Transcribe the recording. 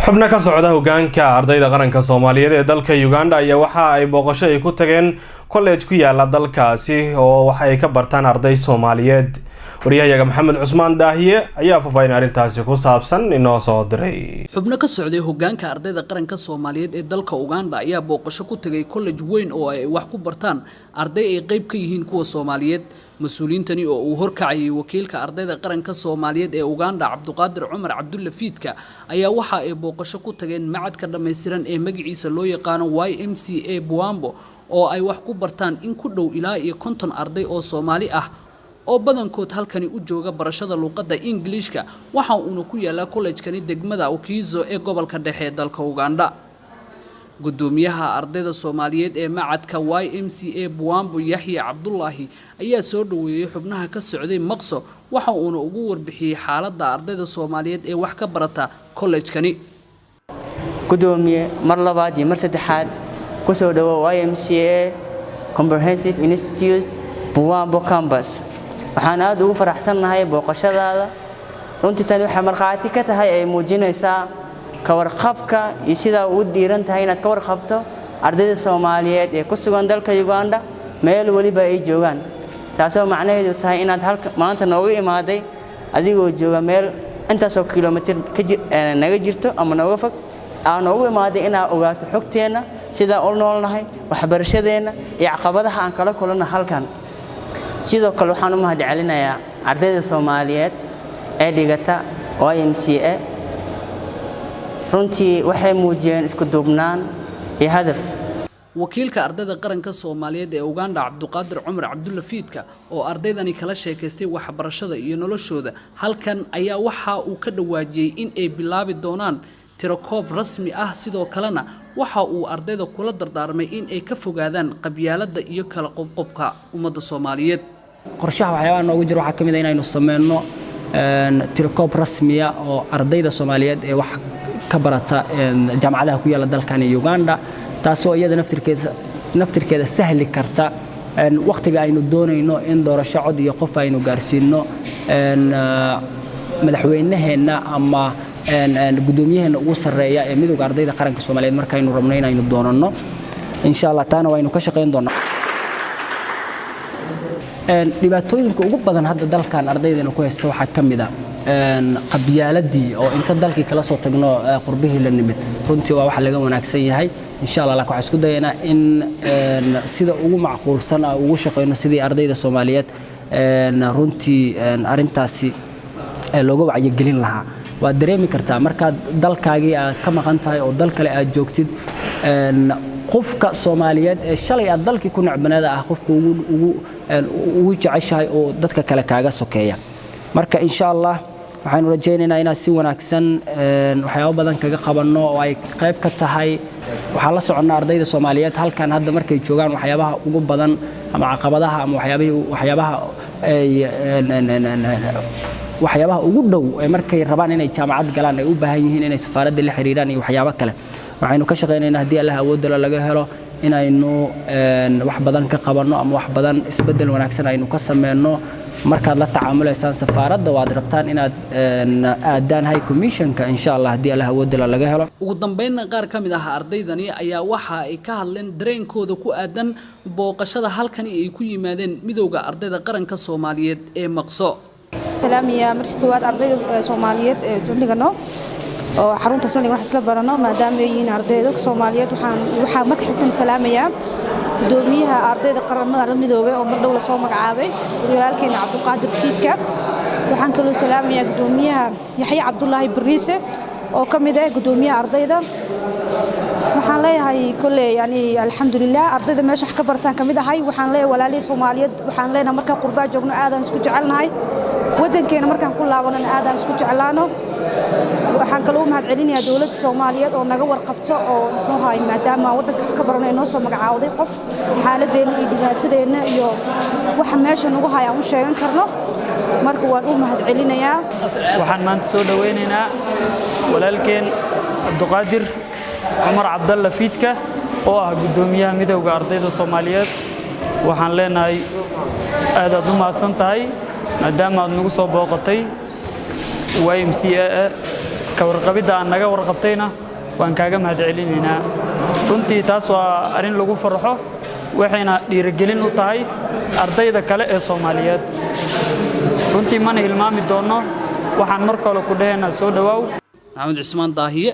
xubno ka socda hogaanka ardayda qaranka Soomaaliyeed ee dalka Uganda ayaa waxa ay booqasho ay ku tageen college ku yaala dalkaasi oo waxa ay ka bartaan arday Soomaaliyeed. wariyaha Maxamed Cusmaan Daahiye ayaa faahfaahin arintaasi ku saabsan inoo soo diray. xubno ka socday hogaanka ardayda qaranka Soomaaliyeed ee dalka Uganda ayaa booqasho ku tagay college weyn oo ay wax ku bartaan arday ay qayb ka yihiin kuwa Soomaaliyeed. مسؤولينتني oo horkacay wakiilka ardayda qaranka Soomaaliyeed ee Uganda Cabduqaadir Cumar Cabdulla Fiidka ayaa waxa ay booqasho ku tageen macadka dhameystiran ee magaciisa loo yaqaan YMCA Buambo oo ay wax ku bartaan in ku dhow ilaa 50 arday oo Soomaali ah oo badankood halkani u jooga barashada luqadda Ingiriiska waxa uu ku yaala college-kani degmada Ukizo ee gobolka dhexe ee dalka Uganda. gudoomiyaha ardayda Soomaaliyeed ee macadka YMCA Buambo Yahya Cabdullaahi ayaa soo dhaweeyay xubnaha ka socday Maqso waxa uu ugu warbixiyay xaaladda ardayda Soomaaliyeed ee wax ka barata college-kani. gudoomiye mar labaad iyo mar saddexaad ku soo dhawo YMCA Comprehensive Institute Buambo campus. waxaan aad ugu faraxsanahay booqashadaada. runtii tani waxa marqaati ka tahay ay muujinaysaa kawarqabka iyo sida uu dhiiran tahay inaad ka warqabto ardayda Soomaaliyeed ee ku sugan dalka Uganda meel waliba ay joogan. taasoo macnaheedu tahay inaad halka maanta noogu imaaday adigoo jooga meel intaas oo kiiloomitir naga jirto ama nooga fog aan noogu imaaday inaad ogaato xogteena sida uu noolnahay waxbarashadeena iyo caqabadaha aan kala kulano halkan. sidoo kale waxaan u mahadcelinayaa ardayda Soomaaliyeed ee dhigata YMCA. runtii waxay muujiyeen isku duubnaan iyo hadaf. wakiilka ardayda qaranka Soomaaliyeed ee Uganda Cabduqaadir Cumar Cabdulla Fiidka oo ardaydani kala sheekaystay waxbarashada iyo noloshooda halkan ayaa waxa uu ka dhawaajiyay in ay bilaabi doonaan tirakoob rasmi ah sidoo kalena waxa uu ardayda kula dardaarmay in ay ka fogaadaan qabyaaladda iyo kala qobqobka ummadda Soomaaliyeed. qorshaha waxyaalaha noogu jira waxa kamid ah inaynu sameeyno tirakoob rasmi ah oo ardayda Soomaaliyeed ee wax ka barata jaamacadaha ku yaala dalkan Uganda taasoo iyada naftirkeeda sahli karta waqtiga aynu doonayno in doorasho cod iyo qof aynu gaarsiino madaxweynaheena ama gudoomiyaheena ugu sareeya ee midowga ardayda qaranka Soomaaliyeed markaynu rabno inaynu doonano insha Allah taana waynu ka shaqeyn doonaa. dhibaatooyinka ugu badan hadda dalkan ardaydeena ku haysta waxa kamid ah qabyaaladii oo inta dalkii kala soo tagno qurbihii la nimid runtii waa wax laga wanaagsan yahay insha Allah waxa isku dayeena in sida ugu macquulsan ugu shaqeyno sidii ardayda Soomaaliyeed runtii arintaasi looga wacyi gelin lahaa. waa dareemi kartaa marka dalkaagii aad ka maqan tahay oo dal kale aad joogtid qofka Soomaaliyeed ee shalay aad dalkii ku nacbanaada ah qofka ugu jeceshahay oo dadka kale kaaga sokeeya. marka insha Allah waxaanu rajaynaynaa inaan si wanaagsan waxyaabo badan kaga qabanno oo ay qayb ka tahay waxa la soconnaa ardayda Soomaaliyeed halkan hadda markay joogaan waxyaabaha ugu badan ama caqabadaha ama waxyaabaha ugu dhow ee markay rabaan inay jaamacad galaan ay u baahan yihiin inay safaaradda la xiriiraan iyo waxyaabo kale. waxaynu ka shaqeynaynaa haddii Allah awood laga helo inaynu wax badan ka qabanno ama wax badan isbedel wanaagsan aynu ka sameeyno markaad la tacaamuleysaan safaaradda waad rabtaan inaad aadaan high commissionka insha Allah haddii Allah awood laga helo. ugu dambeynna qaar ka mid ah ardaydani ayaa waxa ay ka hadleen dareenkooda ku aadan booqashada halkani ay ku yimaadeen midowga ardayda qaranka Soomaaliyeed ee Maqso. salaamiya markii koowaad ardayda Soomaaliyeed ee saldhigano oo xarunta saldhig wax isla barano maadaama ay yihiin ardayda Soomaaliyeed waxaan marka xigtan salaamaya gudoomiyaha ardayda qaranka midowga oo mar dhow la soo magacaabay walaalkeena Cabduqaadir Fiidka. waxaan kaloo salaamaya gudoomiyaha Yahya Cabdullaahi Bariise oo kamid ah gudoomiyaha ardayda. waxaan leeyahay kullee yani alxamdulillah ardayda meesha ka bartaan kamid ahay waxaan leeyahay walaalay Soomaaliyeed waxaan leenahay marka qurbaa joogno aadan isku jecelnahay wadankeena markaan ku laabano aadan isku jeclaano. waxaan kaloo mahadcelinayaa dawladda Soomaaliyeed oo naga warqabto oo noohay maadaama wadanka ka baranay noo soo magacaawday qof xaaladeena iyo dhibaatadeena iyo waxa meesha nagu hayaan u sheegan karno marka waan u mahadcelinayaa. waxaan maanta soo dhaweynaynaa walaalkeen Cabduqaadir Cumar Cabdulla Fiidka oo ah gudoomiyaha midowga ardayda Soomaaliyeed. waxaan leenahay aad u mahadsan tahay maadaama aad nagu soo booqatay YMCA ka warqabidda aan naga warqabtayna waan kaaga mahadcelinaynaa runtii taas waa arrin lagu farxo waxayna dhiirigelin u tahay ardayda kale ee Soomaaliyeed runtii mana hilmaami doono waxaan mar kale ku dhahaynaa soo dhawaaw Maxamed Cismaan Daahiye